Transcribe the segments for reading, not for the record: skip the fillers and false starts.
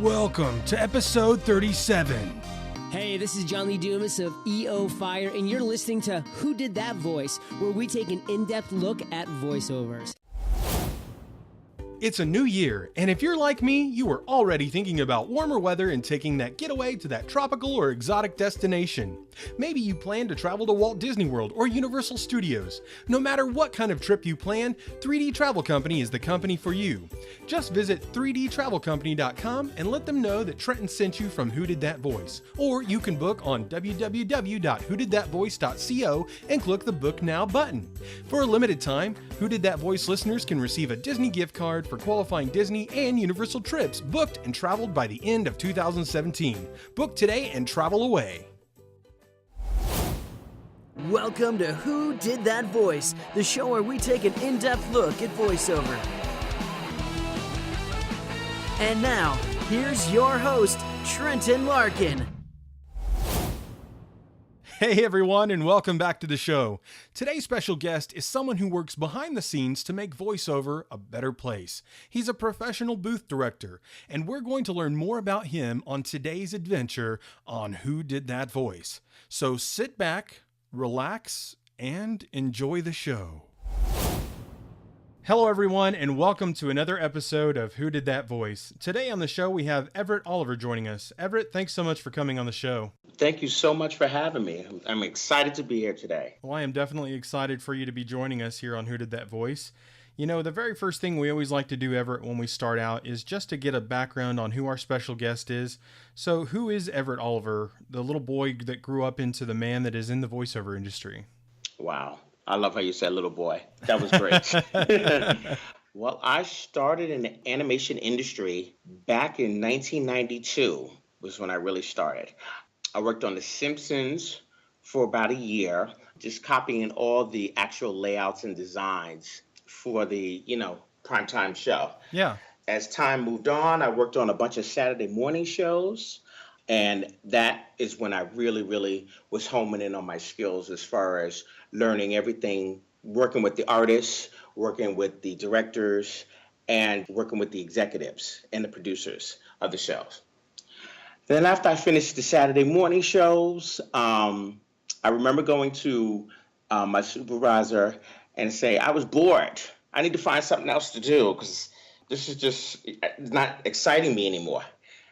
Welcome to episode 37. Hey, this is John Lee Dumas of EO Fire, and you're listening to Who Did That Voice, where we take an in-depth look at voiceovers. It's a new year, and if you're like me, you are already thinking about warmer weather and taking that getaway to that tropical or exotic destination. Maybe you plan to travel to Walt Disney World or Universal Studios. No matter what kind of trip you plan, 3D Travel Company is the company for you. Just visit 3dtravelcompany.com and let them know that Trenton sent you from Who Did That Voice. Or you can book on www.whodidthatvoice.co and click the Book Now button. For a limited time, Who Did That Voice listeners can receive a Disney gift card for qualifying Disney and Universal trips booked and traveled by the end of 2017. Book today and travel away. Welcome to Who Did That Voice, the show where we take an in-depth look at voiceover. And now, here's your host, Trenton Larkin. Hey everyone, and welcome back to the show. Today's special guest is someone who works behind the scenes to make voiceover a better place. He's a professional booth director, and we're going to learn more about him on today's adventure on Who Did That Voice. So sit back, relax, and enjoy the show. Hello everyone, and welcome to another episode of Who Did That Voice. Today on the show we have Everett Oliver joining us. Everett, thanks so much for coming on the show. Thank you so much for having me. I'm excited to be here today. Well, I am definitely excited for you to be joining us here on Who Did That Voice. You know, the very first thing we always like to do, Everett, when we start out is just to get a background on who our special guest is. So who is Everett Oliver, the little boy that grew up into the man that is in the voiceover industry? Wow. I love how you said little boy. That was great. Well, I started in the animation industry back in 1992 was when I really started. I worked on The Simpsons for about a year, just copying all the actual layouts and designs for the, primetime show. Yeah. As time moved on, I worked on a bunch of Saturday morning shows. And that is when I really was homing in on my skills as far as learning everything, working with the artists, working with the directors, and working with the executives and the producers of the shows. Then after I finished the Saturday morning shows, I remember going to my supervisor and say, I was bored. I need to find something else to do because this is just not exciting me anymore.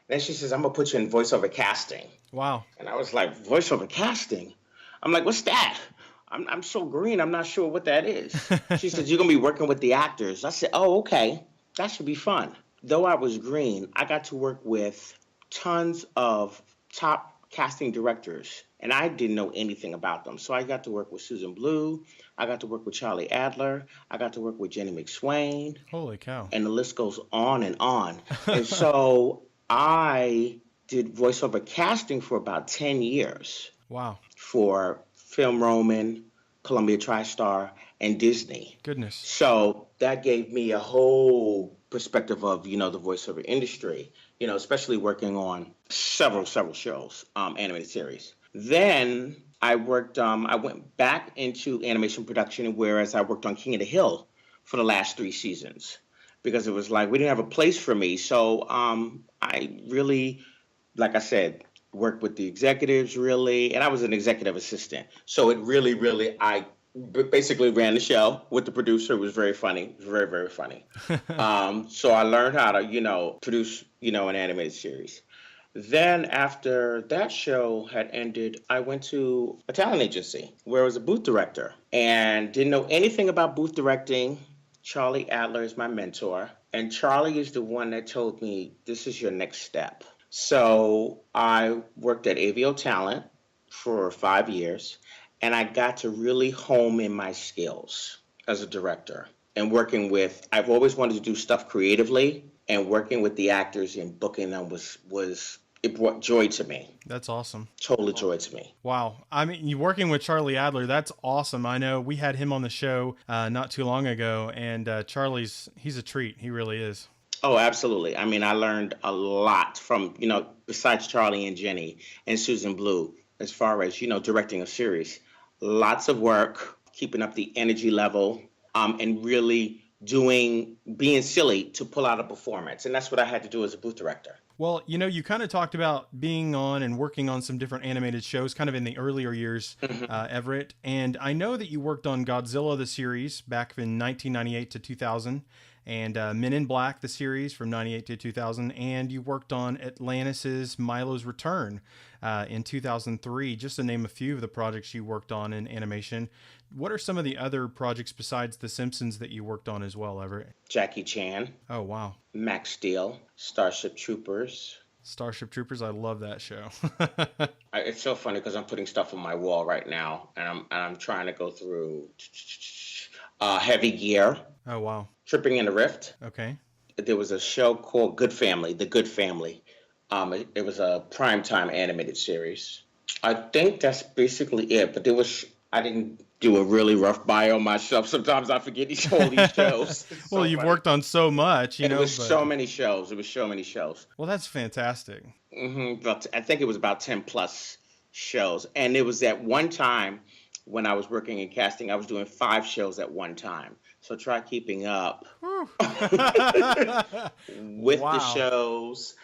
Then she says, I'm going to put you in voiceover casting. Wow. And I was like, voiceover casting? I'm like, what's that? I'm so green, I'm not sure what that is. She said, you're going to be working with the actors. I said, oh, okay. That should be fun. Though I was green, I got to work with tons of top casting directors, and I didn't know anything about them. So I got to work with Susan Blue. I got to work with Charlie Adler. I got to work with Jenny McSwain. Holy cow. And the list goes on and on. And so I did voiceover casting for about 10 years. Wow. For Film Roman, Columbia TriStar, and Disney. Goodness. So that gave me a whole perspective of, the voiceover industry, especially working on several shows, animated series. Then I worked, I went back into animation production, whereas I worked on King of the Hill for the last 3 seasons because it was like, we didn't have a place for me. So I really, like I said, worked with the executives really, and I was an executive assistant. So it really, I basically ran the show with the producer. It was very funny, very funny. So I learned how to, produce, an animated series. Then after that show had ended, I went to a talent agency where I was a booth director and didn't know anything about booth directing. Charlie Adler is my mentor, and Charlie is the one that told me, this is your next step. So I worked at AVO Talent for 5 years, and I got to really home in my skills as a director and working with, I've always wanted to do stuff creatively, and working with the actors and booking them it brought joy to me. That's awesome. Total joy to me. Wow. I mean, you working with Charlie Adler, that's awesome. I know we had him on the show not too long ago, and he's a treat. He really is. Oh, absolutely. I mean, I learned a lot from, besides Charlie and Jenny and Susan Blue, as far as, directing a series. Lots of work, keeping up the energy level, and really being silly to pull out a performance. And that's what I had to do as a booth director. Well, you kind of talked about being on and working on some different animated shows kind of in the earlier years, Everett. And I know that you worked on Godzilla, the series, back in 1998 to 2000, and Men in Black, the series from 98 to 2000. And you worked on Atlantis's Milo's Return in 2003, just to name a few of the projects you worked on in animation. What are some of the other projects besides The Simpsons that you worked on as well, Everett? Jackie Chan. Oh, wow. Max Steel. Starship Troopers. Starship Troopers, I love that show. It's so funny because I'm putting stuff on my wall right now, and I'm trying to go through Heavy Gear. Oh, wow. Tripping in the Rift. Okay. There was a show called Good Family, The Good Family. It was a primetime animated series. I think that's basically it, but I didn't do a really rough bio myself. Sometimes I forget all these shows. Well, you've worked on so much, It was so many shows. Well, that's fantastic. But I think it was about 10 plus shows. And it was at one time when I was working in casting, I was doing 5 shows at one time. So try keeping up with the shows.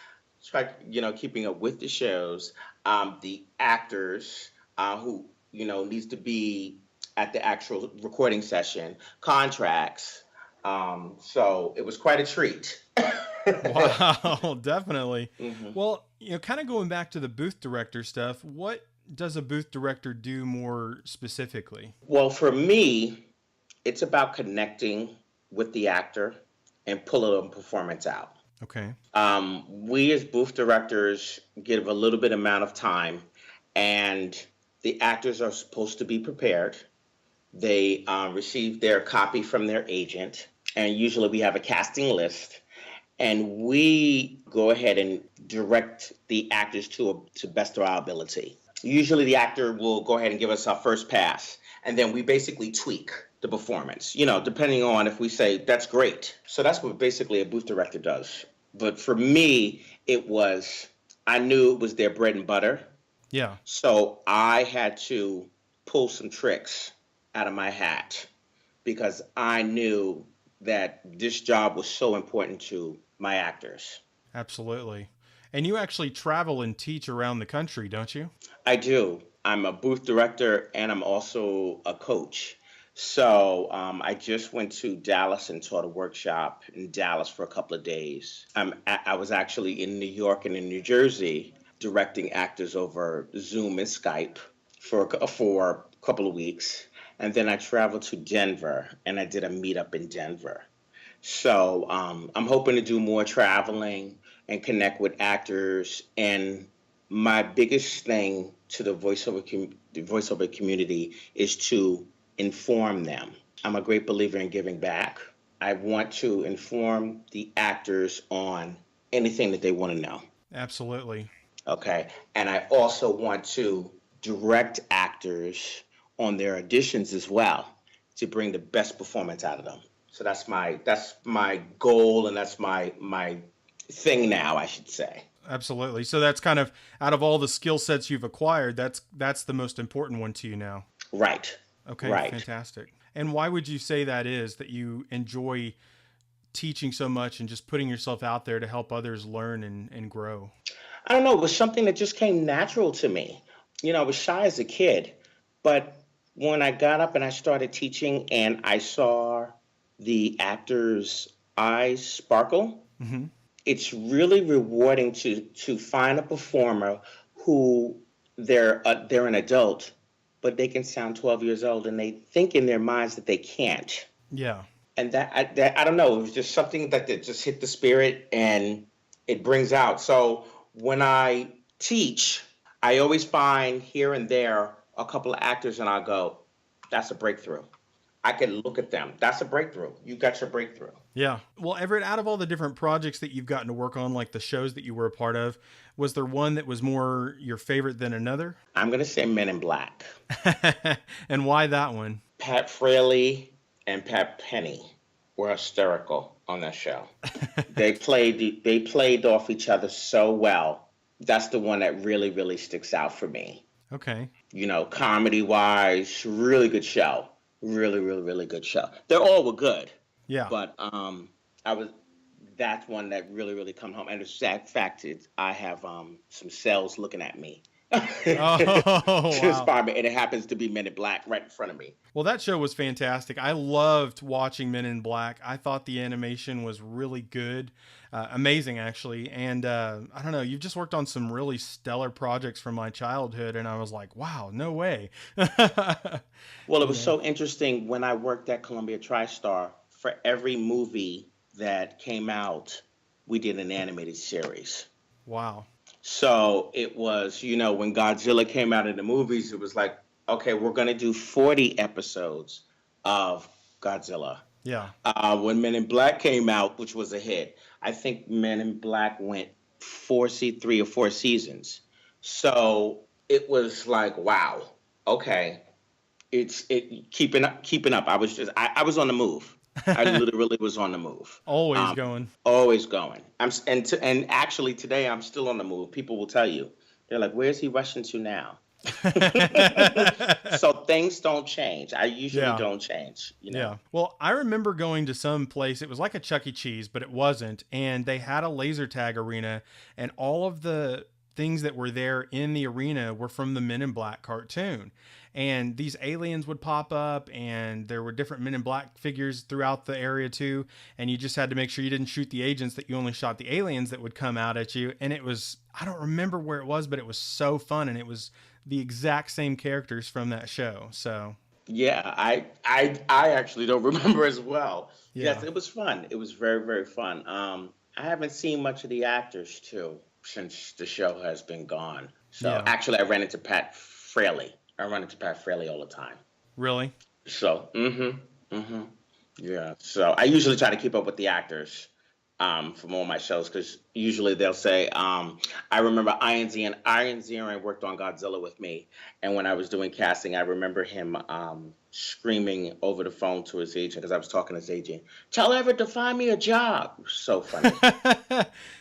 Try, keeping up with the shows. The actors who, needs to be at the actual recording session, contracts. So it was quite a treat. Wow, definitely. Well, kind of going back to the booth director stuff, what does a booth director do more specifically? Well, for me, it's about connecting with the actor and pulling a performance out. Okay. We as booth directors give a little bit amount of time, and the actors are supposed to be prepared. They receive their copy from their agent, and usually we have a casting list, and we go ahead and direct the actors to best of our ability. Usually the actor will go ahead and give us our first pass, and then we basically tweak the performance, depending on if we say, that's great. So that's what basically a booth director does. But for me, I knew it was their bread and butter. Yeah. So I had to pull some tricks out of my hat because I knew that this job was so important to my actors. Absolutely. And you actually travel and teach around the country, don't you? I do. I'm a booth director and I'm also a coach. So I just went to Dallas and taught a workshop in Dallas for a couple of days. I was actually in New York and in New Jersey directing actors over Zoom and Skype for a couple of weeks. And then I traveled to Denver and I did a meetup in Denver. So I'm hoping to do more traveling and connect with actors. And my biggest thing to the voiceover community is to inform them. I'm a great believer in giving back. I want to inform the actors on anything that they want to know. Absolutely. Okay. And I also want to direct actors on their auditions as well to bring the best performance out of them. So that's my goal, and that's my thing now, I should say. Absolutely. So that's kind of, out of all the skill sets you've acquired, that's the most important one to you now. Right. Okay. Right. Fantastic. And why would you say that is, that you enjoy teaching so much and just putting yourself out there to help others learn and grow? I don't know. It was something that just came natural to me. I was shy as a kid, but when I got up and I started teaching and I saw the actors' eyes sparkle, it's really rewarding to find a performer who they're an adult, but they can sound 12 years old and they think in their minds that they can't. Yeah. And that I don't know, it was just something that just hit the spirit and it brings out. So when I teach, I always find here and there a couple of actors and I'll go, that's a breakthrough. I can look at them. That's a breakthrough. You got your breakthrough. Yeah. Well, Everett, out of all the different projects that you've gotten to work on, like the shows that you were a part of, was there one that was more your favorite than another? I'm going to say Men in Black. And why that one? Pat Fraley and Pat Penny were hysterical on that show. They played off each other so well. That's the one that really, really sticks out for me. Okay. Comedy-wise, really good show. Really, really, really good show. They all were good. Yeah. But that's one that really, really come home. And the sad fact is, I have some cells looking at me. Oh, To wow. inspire me, and it happens to be Men in Black right in front of me. Well, that show was fantastic. I loved watching Men in Black. I thought the animation was really good, amazing actually. And I don't know, you've just worked on some really stellar projects from my childhood, and I was like, wow, no way. Well, it You was know, so interesting when I worked at Columbia TriStar. For every movie that came out, we did an animated series. wow. So it was, when Godzilla came out in the movies, it was like, okay, we're going to do 40 episodes of Godzilla. Yeah. When Men in Black came out, which was a hit, I think Men in Black went 3 or 4 seasons. So it was like, wow, okay, it keeping up. I was on the move. I literally was on the move. Always going. Always going. And actually today I'm still on the move. People will tell you. They're like, "Where's he rushing to now?" So things don't change. I usually Yeah. don't change. Yeah. Well, I remember going to some place. It was like a Chuck E. Cheese, but it wasn't. And they had a laser tag arena, and all of the things that were there in the arena were from the Men in Black cartoon. And these aliens would pop up, and there were different Men in Black figures throughout the area too. And you just had to make sure you didn't shoot the agents, that you only shot the aliens that would come out at you. And it was, I don't remember where it was, but it was so fun. And it was the exact same characters from that show. So Yeah, I actually don't remember as well. yeah. Yes, it was fun. It was very, very fun. I haven't seen much of the actors too since the show has been gone. So Yeah. actually, I ran into Pat Fraley. I run into Pat Fraley all the time. Really? So, yeah. So I usually try to keep up with the actors from all my shows because usually they'll say, I remember Ian Ziering worked on Godzilla with me, and when I was doing casting, I remember him screaming over the phone to his agent because I was talking to his agent, "Tell Everett to find me a job." It was so funny.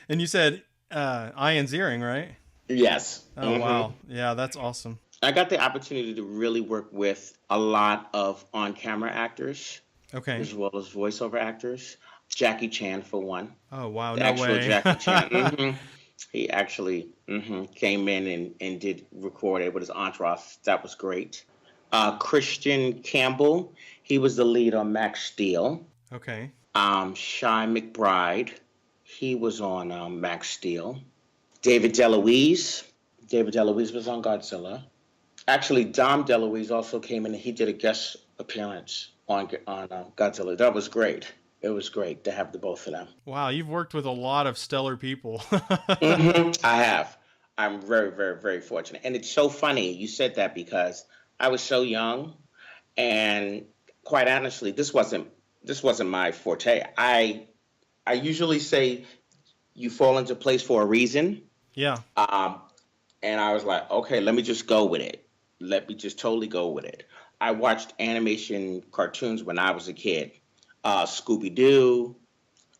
And you said Ian Ziering, right? Yes. Oh, wow. Yeah, that's awesome. I got the opportunity to really work with a lot of on-camera actors Okay. as well as voiceover actors. Jackie Chan, for one. Oh, wow. The No actual way. Jackie Chan. He actually came in and did record it with his entourage. That was great. Christian Campbell, he was the lead on Max Steel. Okay. Shy McBride, he was on Max Steel. David DeLuise was on Godzilla. Actually, Dom DeLuise also came in and he did a guest appearance on Godzilla. That was great. It was great to have the both of them. Wow, you've worked with a lot of stellar people. I have. I'm very, very, very fortunate. And it's so funny you said that because I was so young, and quite honestly, this wasn't my forte. I usually say you fall into place for a reason. Yeah. And I was like, okay, let me just go with it. Let me just totally go with it. I watched animation cartoons when I was a kid. Scooby-Doo,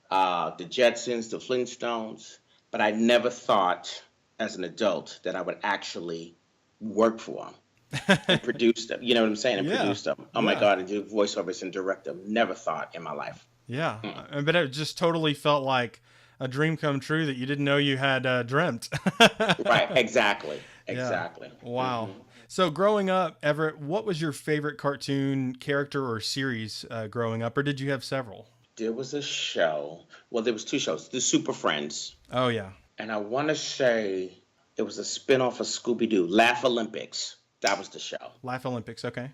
the Jetsons, the Flintstones. But I never thought as an adult that I would actually work for them and produce them. You know what I'm saying? And Yeah. produce them. Oh my Yeah. God, and do voiceovers and direct them. Never thought in my life. Yeah. But it just totally felt like a dream come true that you didn't know you had dreamt. Right, exactly. Yeah. Exactly. Wow. So growing up, Everett, what was your favorite cartoon character or series growing up, or did you have several? There was a show. Well, there was two shows. The Super Friends. Oh, yeah. And I want to say it was a spinoff of Scooby-Doo. Laugh Olympics. That was the show. Laugh Olympics. Okay.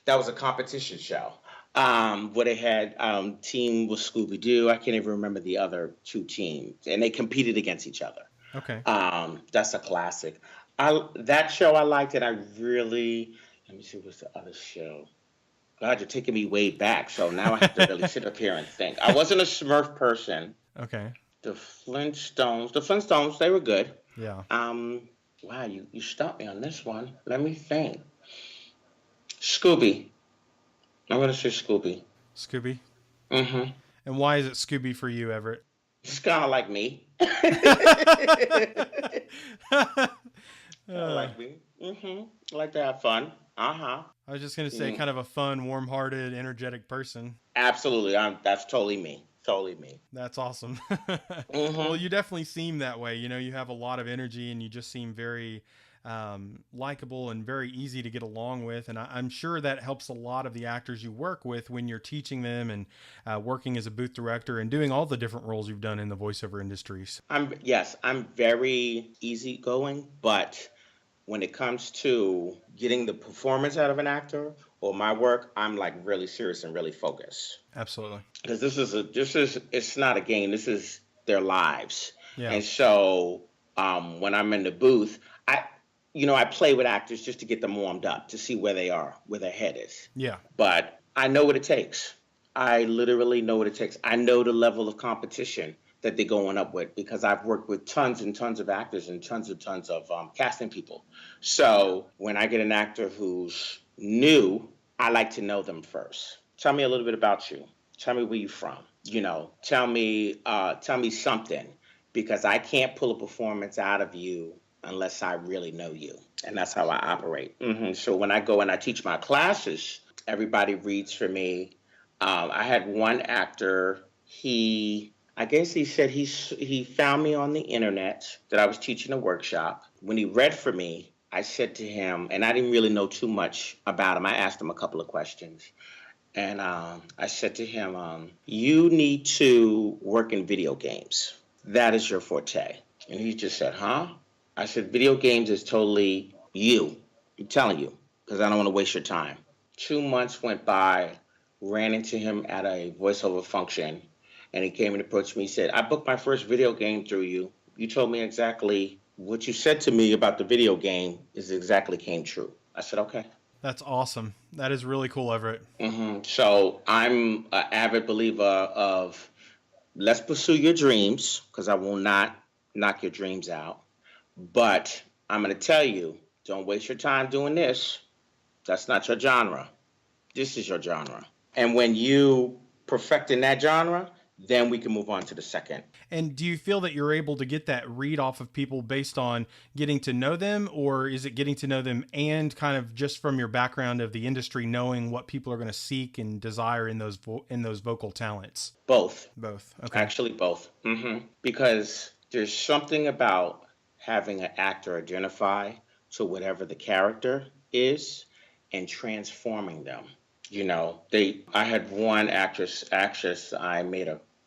That was a competition show. Where they had team with Scooby-Doo. I can't even remember the other two teams. And they competed against each other. Okay. That's a classic. That show I liked, and I really, let me see, what's the other show? God, you're taking me way back, so now I have to really sit up here and think. I wasn't a Smurf person. Okay. The Flintstones, they were good. Yeah. Wow, you stumped me on this one. Let me think. Scooby. I'm going to say Scooby. Scooby. Mm-hmm. And why is it Scooby for you, Everett? It's kind of like me. Like me. I like to have fun. I was just going to say kind of a fun, warm-hearted, energetic person. Absolutely. That's totally me. totally me. That's awesome. Mm-hmm. Well, you definitely seem that way. You know, you have a lot of energy and you just seem very likable and very easy to get along with. And I'm sure that helps a lot of the actors you work with when you're teaching them and working as a booth director and doing all the different roles you've done in the voiceover industries. I'm very easygoing, but when it comes to getting the performance out of an actor or my work, I'm like really serious and really focused. Absolutely. Because it's not a game. This is their lives. Yeah. And so when I'm in the booth, I play with actors just to get them warmed up, to see where they are, where their head is. Yeah. But I know what it takes. I literally know what it takes. I know the level of competition that they're going up with because I've worked with tons and tons of actors and tons of casting people. So when I get an actor who's new, I like to know them first. Tell me a little bit about you. Tell me where you're from. Tell me something, because I can't pull a performance out of you unless I really know you. And that's how I operate. So when I go and I teach my classes, everybody reads for me. I had one actor, I guess he said he found me on the internet that I was teaching a workshop. When he read for me, I said to him, and I didn't really know too much about him. I asked him a couple of questions. And I said to him, you need to work in video games. That is your forte. And he just said, huh? I said, video games is totally you. I'm telling you, because I don't want to waste your time. 2 months went by, ran into him at a voiceover function, and he came and approached me. He said, I booked my first video game through you. You told me exactly what you said to me about the video game is exactly came true. I said, okay. That's awesome. That is really cool, Everett. So I'm an avid believer of let's pursue your dreams, because I will not knock your dreams out. But I'm going to tell you, don't waste your time doing this. That's not your genre. This is your genre. And when you perfect in that genre, then we can move on to the second. And do you feel that you're able to get that read off of people based on getting to know them, or is it getting to know them and kind of just from your background of the industry, knowing what people are going to seek and desire in those vocal talents? Both. Okay. Actually, both. Because there's something about having an actor identify to whatever the character is and transforming them. I had one actress I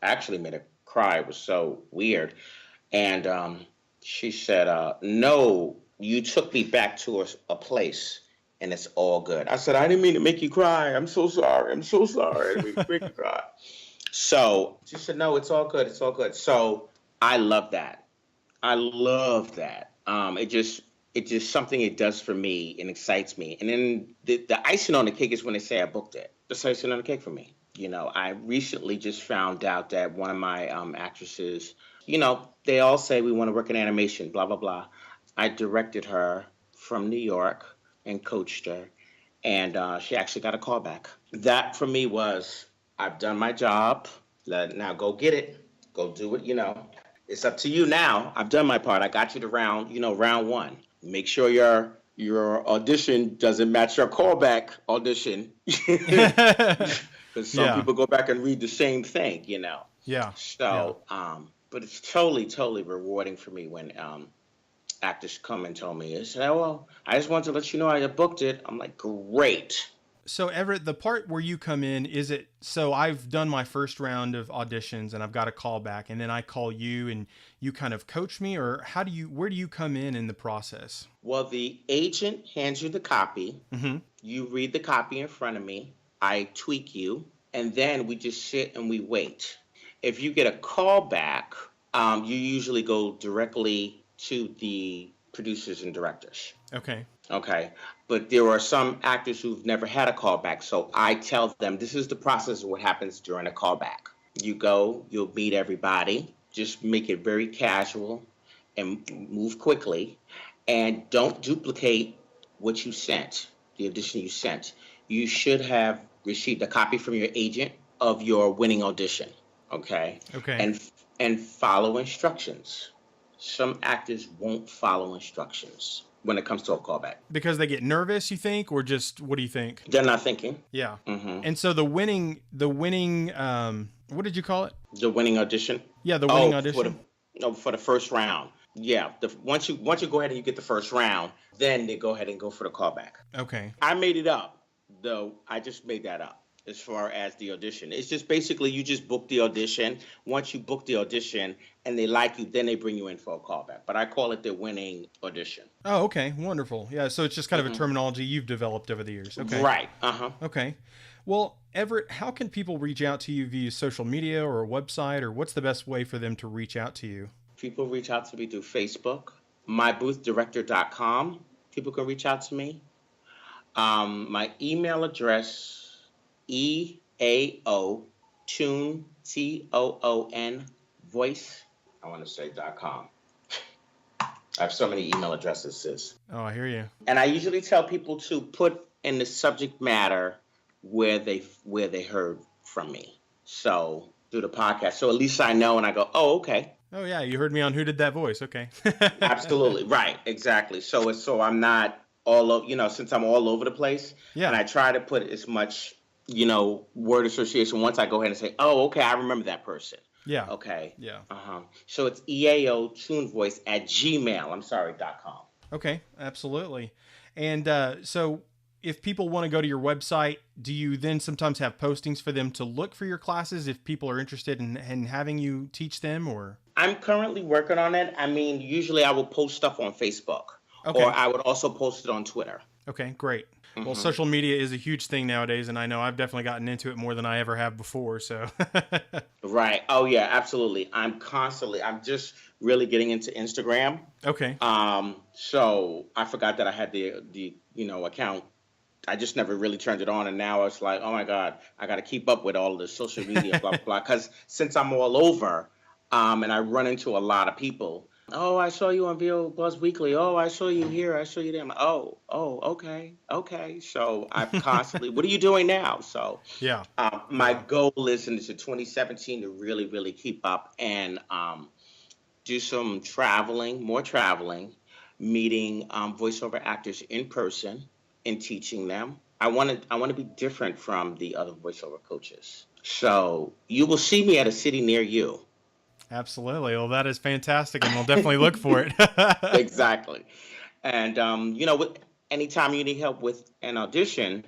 actually made her cry. It was so weird. And she said, no, you took me back to a place and it's all good. I said, I didn't mean to make you cry. I'm so sorry. I didn't mean to make you cry. So she said, no, it's all good. It's all good. So I love that. It's just something it does for me and excites me. And then the icing on the cake is when they say I booked it. That's icing on the cake for me. I recently just found out that one of my actresses, they all say we want to work in animation, blah, blah, blah. I directed her from New York and coached her, and she actually got a call back. That for me was, I've done my job. Now go get it. Go do it, It's up to you now. I've done my part. I got you to round one. Make sure your audition doesn't match your callback audition. Because some people go back and read the same thing, Yeah. So, but it's totally, totally rewarding for me when actors come and tell me, well, I just wanted to let you know I booked it. I'm like, great. So Everett, the part where you come in, so I've done my first round of auditions and I've got a call back, and then I call you and you kind of coach me, or where do you come in the process? Well, the agent hands you the copy. You read the copy in front of me. I tweak you, and then we just sit and we wait. If you get a call back, you usually go directly to the producers and directors. Okay. But there are some actors who've never had a callback, so I tell them this is the process of what happens during a callback. You go, you'll meet everybody, just make it very casual and move quickly, and don't duplicate what you sent, the audition you sent. You should have received a copy from your agent of your winning audition, okay? And follow instructions. Some actors won't follow instructions when it comes to a callback. Because they get nervous, you think, or just what do you think? They're not thinking. Yeah. And so the winning, what did you call it? The winning audition. Yeah, the winning Oh, audition. for the first round. Yeah. Once you go ahead and you get the first round, then they go ahead and go for the callback. Okay. I made it up, though. I just made that up as far as the audition. It's just basically you just book the audition. Once you book the audition and they like you, then they bring you in for a callback. But I call it the winning audition. Oh, okay. Wonderful. Yeah, so it's just kind of a terminology you've developed over the years. Okay. Right. Uh-huh. Okay. Well, Everett, how can people reach out to you via social media or a website, or what's the best way for them to reach out to you? People reach out to me through Facebook, myboothdirector.com. People can reach out to me. My email address, EAO, tune, TOON, voice, I want to say .com. I have so many email addresses, sis. Oh, I hear you. And I usually tell people to put in the subject matter where they heard from me. So through the podcast. So at least I know and I go, oh, okay. Oh, yeah, you heard me on Who Did That Voice? Okay. Absolutely. Right. Exactly. So I'm not all over, since I'm all over the place. Yeah. And I try to put as much, word association once I go ahead and say, oh, okay, I remember that person. Yeah. Okay. Yeah. So it's EAO tunevoice at gmail.com. Okay, absolutely. And so if people want to go to your website, do you then sometimes have postings for them to look for your classes if people are interested in having you teach them, or? I'm currently working on it. I mean, usually I will post stuff on Facebook, Okay. or I would also post it on Twitter. Okay, great. Well, social media is a huge thing nowadays, and I know I've definitely gotten into it more than I ever have before, so. Right. Oh, yeah, absolutely. I'm just really getting into Instagram. Okay. So I forgot that I had the account. I just never really turned it on, and now it's like, oh my God, I got to keep up with all the social media, blah, blah, blah. Because since I'm all over, and I run into a lot of people, oh, I saw you on VO Buzz Weekly. Oh, I saw you here. I saw you there. I'm like, oh, okay. So I'm constantly, what are you doing now? So Yeah. my goal is into 2017 to really, really keep up and do some more traveling, meeting voiceover actors in person and teaching them. I want to be different from the other voiceover coaches. So you will see me at a city near you. Absolutely. Well, that is fantastic, and we'll definitely look for it. Exactly. And, anytime you need help with an audition,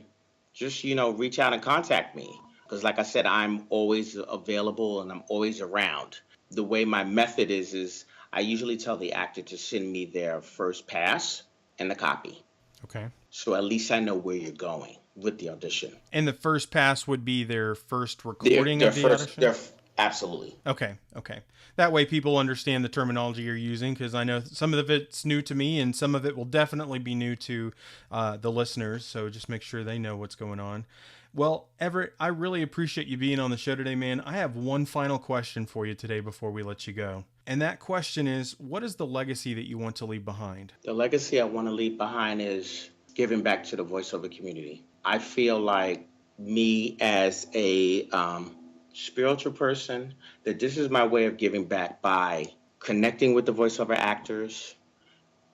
just, reach out and contact me. Because like I said, I'm always available and I'm always around. The way my method is I usually tell the actor to send me their first pass and the copy. Okay. So at least I know where you're going with the audition. And the first pass would be their first recording of the audition? Absolutely. Okay. That way people understand the terminology you're using, because I know some of it's new to me and some of it will definitely be new to the listeners. So just make sure they know what's going on. Well, Everett, I really appreciate you being on the show today, man. I have one final question for you today before we let you go. And that question is, what is the legacy that you want to leave behind? The legacy I want to leave behind is giving back to the voiceover community. I feel like me as a spiritual person, that this is my way of giving back by connecting with the voiceover actors.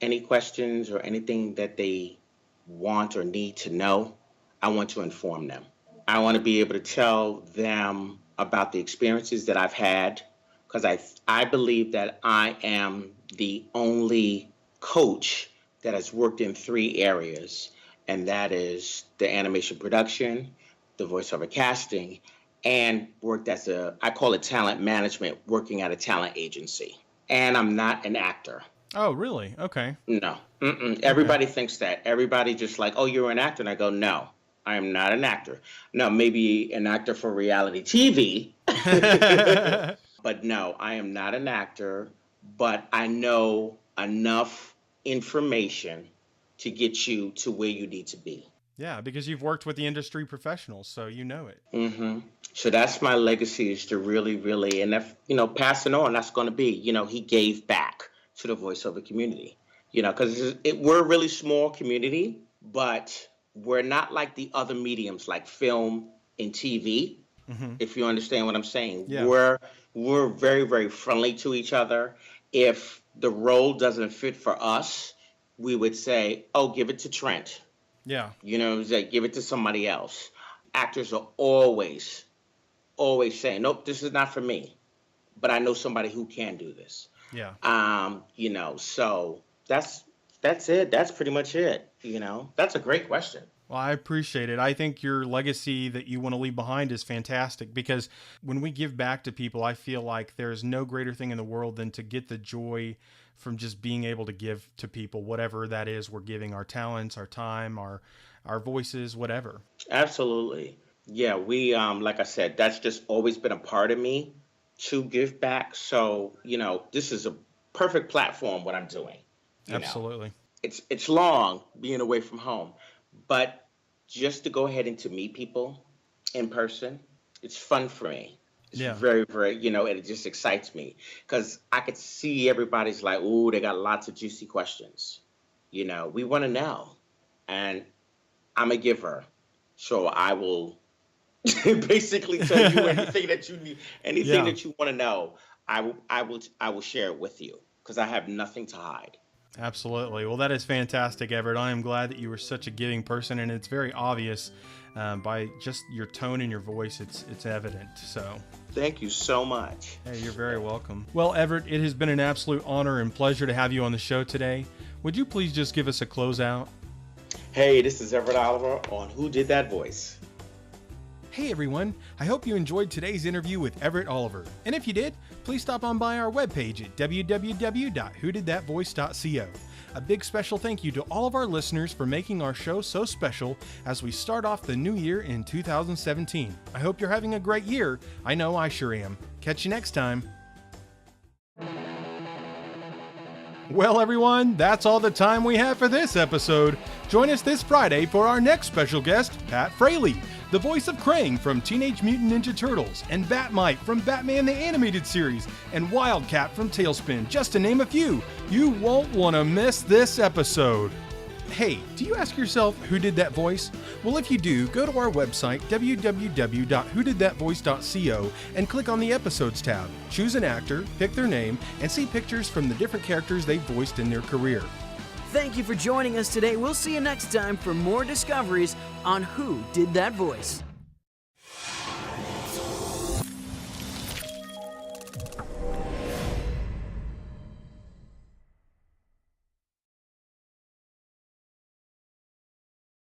Any questions or anything that they want or need to know, I want to inform them. I want to be able to tell them about the experiences that I've had, because I believe that I am the only coach that has worked in 3 areas, and that is the animation production, the voiceover casting, and worked as I call it talent management, working at a talent agency. And I'm not an actor. Oh, really? Okay. No. Everybody thinks that. Everybody just like, oh, you're an actor. And I go, no, I am not an actor. No, maybe an actor for reality TV. But no, I am not an actor. But I know enough information to get you to where you need to be. Yeah, because you've worked with the industry professionals, so you know it. So that's my legacy, is to really, really, and if, passing on, that's going to be, he gave back to the voiceover community, because we're a really small community, but we're not like the other mediums like film and TV, if you understand what I'm saying. Yeah. We're very, very friendly to each other. If the role doesn't fit for us, we would say, oh, give it to Trent. Yeah. Give it to somebody else. Actors are always saying, nope, this is not for me. but I know somebody who can do this. Yeah. So that's it. That's pretty much it. That's a great question. Well, I appreciate it. I think your legacy that you want to leave behind is fantastic, because when we give back to people, I feel like there's no greater thing in the world than to get the joy from just being able to give to people, whatever that is. We're giving our talents, our time, our voices, whatever. Absolutely. Yeah, we like I said, that's just always been a part of me to give back. So, this is a perfect platform what I'm doing. Absolutely. It's long being away from home, but just to go ahead and to meet people in person, it's fun for me. It's very, very, and it just excites me because I could see everybody's like, ooh, they got lots of juicy questions. We want to know, and I'm a giver, so I will basically tell you anything that you need, anything that you want to know. I will share it with you because I have nothing to hide. Absolutely. Well, that is fantastic, Everett. I am glad that you were such a giving person, and it's very obvious by just your tone and your voice. It's evident. So thank you so much. Hey, you're very welcome. Well, Everett, it has been an absolute honor and pleasure to have you on the show today. Would you please just give us a closeout? Hey, this is Everett Oliver on Who Did That Voice? Hey everyone, I hope you enjoyed today's interview with Everett Oliver. And if you did, please stop on by our webpage at www.whodidthatvoice.co. A big special thank you to all of our listeners for making our show so special as we start off the new year in 2017. I hope you're having a great year. I know I sure am. Catch you next time. Well, everyone, that's all the time we have for this episode. Join us this Friday for our next special guest, Pat Fraley, the voice of Krang from Teenage Mutant Ninja Turtles, and Batmite from Batman the Animated Series, and Wildcat from Tailspin, just to name a few. You won't want to miss this episode. Hey, do you ask yourself who did that voice? Well, if you do, go to our website, www.whodidthatvoice.co, and click on the Episodes tab. Choose an actor, pick their name, and see pictures from the different characters they voiced in their career. Thank you for joining us today. We'll see you next time for more discoveries on Who Did That Voice.